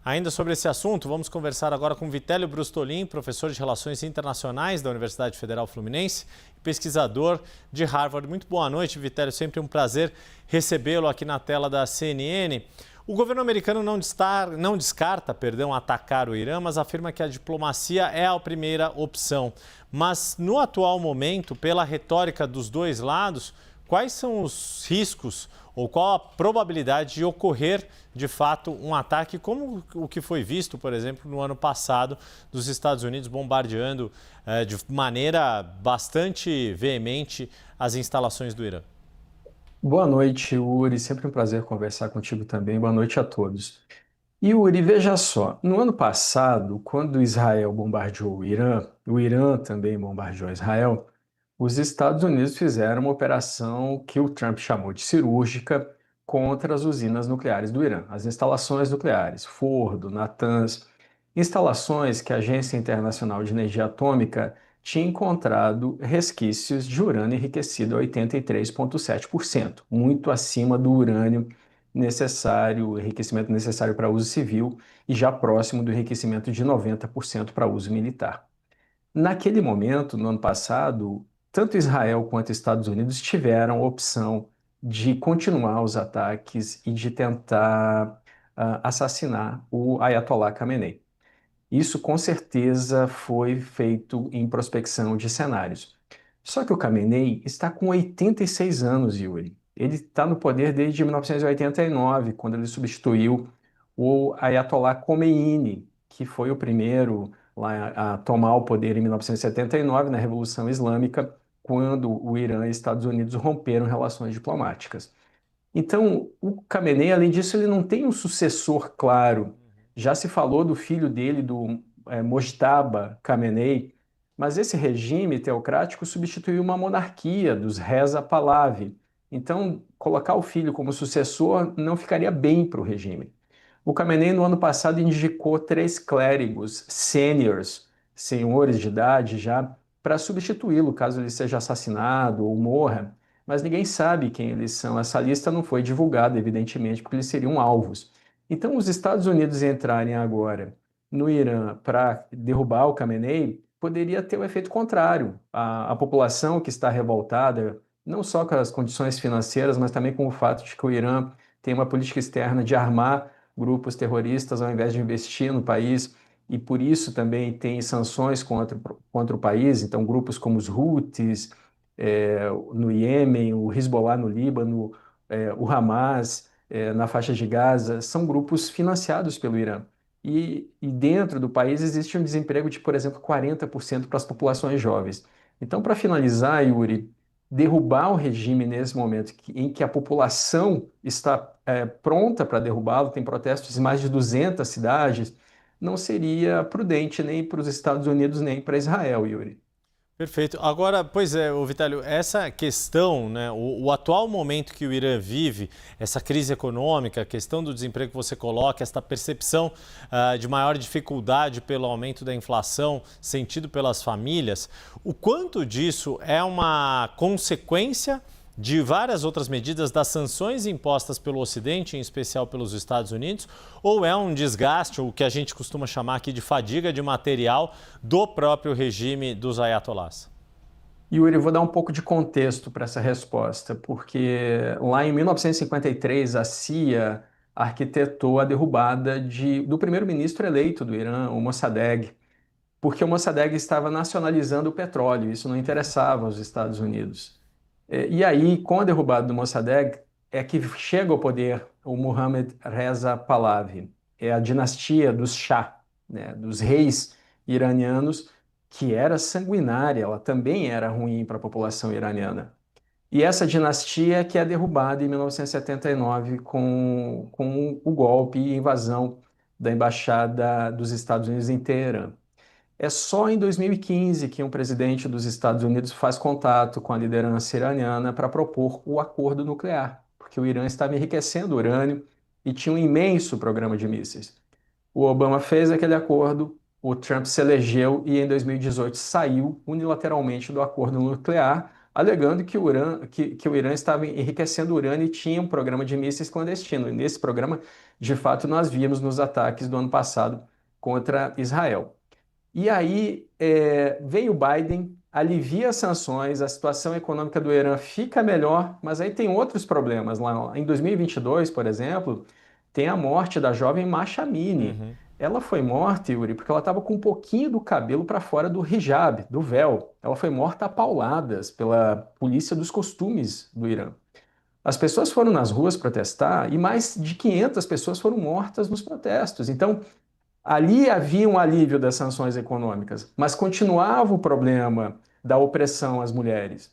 Ainda sobre esse assunto, vamos conversar agora com Vitélio Brustolin, professor de Relações Internacionais da Universidade Federal Fluminense e pesquisador de Harvard. Muito boa noite, Vitélio. Sempre um prazer recebê-lo aqui na tela da CNN. O governo americano não descarta atacar o Irã, mas afirma que a diplomacia é a primeira opção. Mas, no atual momento, pela retórica dos dois lados, quais são os riscos ou qual a probabilidade de ocorrer, de fato, um ataque como o que foi visto, por exemplo, no ano passado, dos Estados Unidos bombardeando de maneira bastante veemente as instalações do Irã? Boa noite, Uri. Sempre um prazer conversar contigo também. Boa noite a todos. E Uri, veja só, no ano passado, quando Israel bombardeou o Irã também bombardeou Israel, os Estados Unidos fizeram uma operação que o Trump chamou de cirúrgica contra as usinas nucleares do Irã, as instalações nucleares, Fordo, Natanz, instalações que a Agência Internacional de Energia Atômica tinha encontrado resquícios de urânio enriquecido a 83,7%, muito acima do urânio necessário, o enriquecimento necessário para uso civil e já próximo do enriquecimento de 90% para uso militar. Naquele momento, no ano passado, tanto Israel quanto Estados Unidos tiveram a opção de continuar os ataques e de tentar assassinar o Ayatollah Khamenei. Isso com certeza foi feito em prospecção de cenários. Só que o Khamenei está com 86 anos, Yuri. Ele está no poder desde 1989, quando ele substituiu o Ayatollah Khomeini, que foi o primeiro lá a tomar o poder em 1979, na Revolução Islâmica, quando o Irã e Estados Unidos romperam relações diplomáticas. Então, o Khamenei, além disso, ele não tem um sucessor claro. Já se falou do filho dele, do Mojtaba Khamenei, mas esse regime teocrático substituiu uma monarquia dos Reza Pahlavi. Então, colocar o filho como sucessor não ficaria bem para o regime. O Khamenei, no ano passado, indicou 3 clérigos sêniores, senhores de idade já, para substituí-lo caso ele seja assassinado ou morra, mas ninguém sabe quem eles são. Essa lista não foi divulgada, evidentemente, porque eles seriam alvos. Então, os Estados Unidos entrarem agora no Irã para derrubar o Khamenei poderia ter o efeito contrário. A população que está revoltada, não só com as condições financeiras, mas também com o fato de que o Irã tem uma política externa de armar grupos terroristas ao invés de investir no país, e por isso também tem sanções contra o país. Então, grupos como os Houthis no Iêmen, o Hezbollah no Líbano, o Hamas na faixa de Gaza, são grupos financiados pelo Irã. E dentro do país existe um desemprego de, por exemplo, 40% para as populações jovens. Então, para finalizar, Yuri, derrubar o regime nesse momento em que a população está pronta para derrubá-lo, tem protestos em mais de 200 cidades, não seria prudente nem para os Estados Unidos nem para Israel, Yuri. Perfeito. Agora, pois é, Vitélio, essa questão, né, o atual momento que o Irã vive, essa crise econômica, a questão do desemprego que você coloca, essa percepção de maior dificuldade pelo aumento da inflação sentido pelas famílias, o quanto disso é uma consequência de várias outras medidas das sanções impostas pelo Ocidente, em especial pelos Estados Unidos, ou é um desgaste, o que a gente costuma chamar aqui de fadiga de material do próprio regime dos ayatollahs? Yuri, eu vou dar um pouco de contexto para essa resposta, porque lá em 1953 a CIA arquitetou a derrubada do primeiro-ministro eleito do Irã, o Mossadegh, porque o Mossadegh estava nacionalizando o petróleo, isso não interessava aos Estados Unidos. E aí, com a derrubada do Mossadegh, é que chega ao poder o Mohammad Reza Pahlavi, é a dinastia dos Shah, né, dos reis iranianos, que era sanguinária, ela também era ruim para a população iraniana. E essa dinastia que é derrubada em 1979 com o golpe e invasão da embaixada dos Estados Unidos em Teherã. É só em 2015 que um presidente dos Estados Unidos faz contato com a liderança iraniana para propor o acordo nuclear, porque o Irã estava enriquecendo urânio e tinha um imenso programa de mísseis. O Obama fez aquele acordo, o Trump se elegeu e em 2018 saiu unilateralmente do acordo nuclear, alegando que o Irã estava enriquecendo urânio e tinha um programa de mísseis clandestino. E nesse programa, de fato, nós vimos nos ataques do ano passado contra Israel. E aí vem o Biden, alivia as sanções, a situação econômica do Irã fica melhor, mas aí tem outros problemas. Lá em 2022, por exemplo, tem a morte da jovem Masha Amini. Uhum. Ela foi morta, Yuri, porque ela estava com um pouquinho do cabelo para fora do hijab, do véu. Ela foi morta a pauladas pela polícia dos costumes do Irã. As pessoas foram nas ruas protestar e mais de 500 pessoas foram mortas nos protestos. Então, ali havia um alívio das sanções econômicas, mas continuava o problema da opressão às mulheres.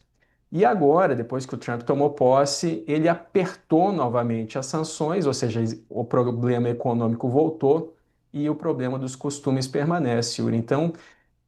E agora, depois que o Trump tomou posse, ele apertou novamente as sanções, ou seja, o problema econômico voltou e o problema dos costumes permanece, Yuri. Então,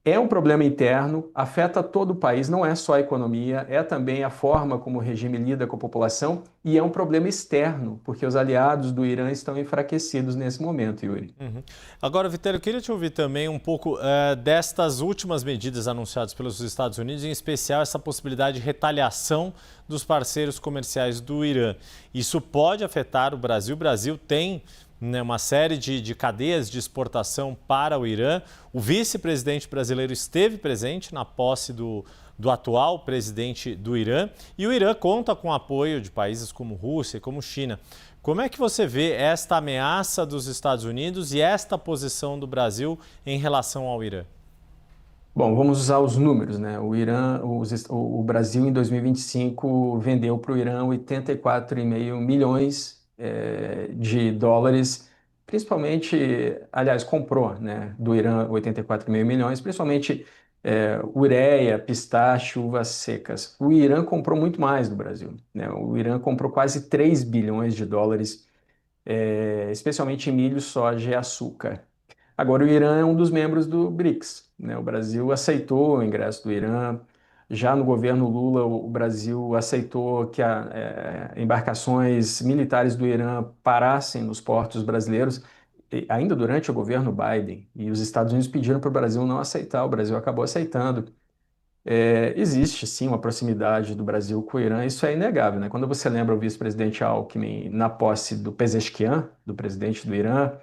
é um problema interno, afeta todo o país, não é só a economia, é também a forma como o regime lida com a população e é um problema externo, porque os aliados do Irã estão enfraquecidos nesse momento, Yuri. Uhum. Agora, Vitório, eu queria te ouvir também um pouco destas últimas medidas anunciadas pelos Estados Unidos, em especial essa possibilidade de retaliação dos parceiros comerciais do Irã. Isso pode afetar o Brasil. O Brasil tem, né, uma série de cadeias de exportação para o Irã. O vice-presidente brasileiro esteve presente na posse do atual presidente do Irã e o Irã conta com o apoio de países como Rússia e como China. Como é que você vê esta ameaça dos Estados Unidos e esta posição do Brasil em relação ao Irã? Bom, vamos usar os números, né? O Brasil em 2025 vendeu para o Irã 84,5 milhões de dólares, principalmente, aliás, comprou, né, do Irã 84,5 milhões, principalmente ureia, pistache, uvas secas. O Irã comprou muito mais do Brasil, né? O Irã comprou quase 3 bilhões de dólares, especialmente em milho, soja e açúcar. Agora, o Irã é um dos membros do BRICS, né? O Brasil aceitou o ingresso do Irã. Já no governo Lula, o Brasil aceitou que embarcações militares do Irã parassem nos portos brasileiros, ainda durante o governo Biden. E os Estados Unidos pediram para o Brasil não aceitar, o Brasil acabou aceitando. Existe sim uma proximidade do Brasil com o Irã, isso é inegável, né? Quando você lembra o vice-presidente Alckmin na posse do Pezeshkian, do presidente do Irã,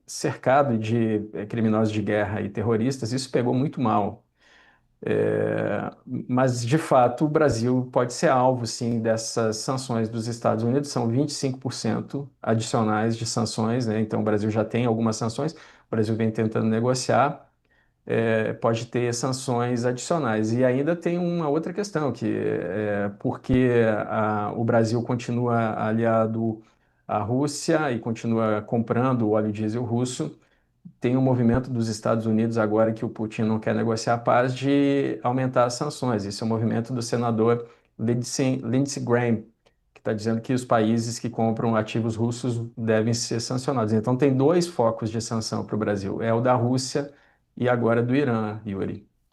cercado de criminosos de guerra e terroristas, isso pegou muito mal. Mas, de fato, o Brasil pode ser alvo, sim, dessas sanções dos Estados Unidos. São 25% adicionais de sanções, né? Então, o Brasil já tem algumas sanções, o Brasil vem tentando negociar, pode ter sanções adicionais. E ainda tem uma outra questão, que porque o Brasil continua aliado à Rússia e continua comprando o óleo diesel russo, tem um movimento dos Estados Unidos agora que o Putin não quer negociar a paz de aumentar as sanções. Esse é o movimento do senador Lindsey Graham, que está dizendo que os países que compram ativos russos devem ser sancionados. Então tem dois focos de sanção para o Brasil, é o da Rússia e agora do Irã, Yuri.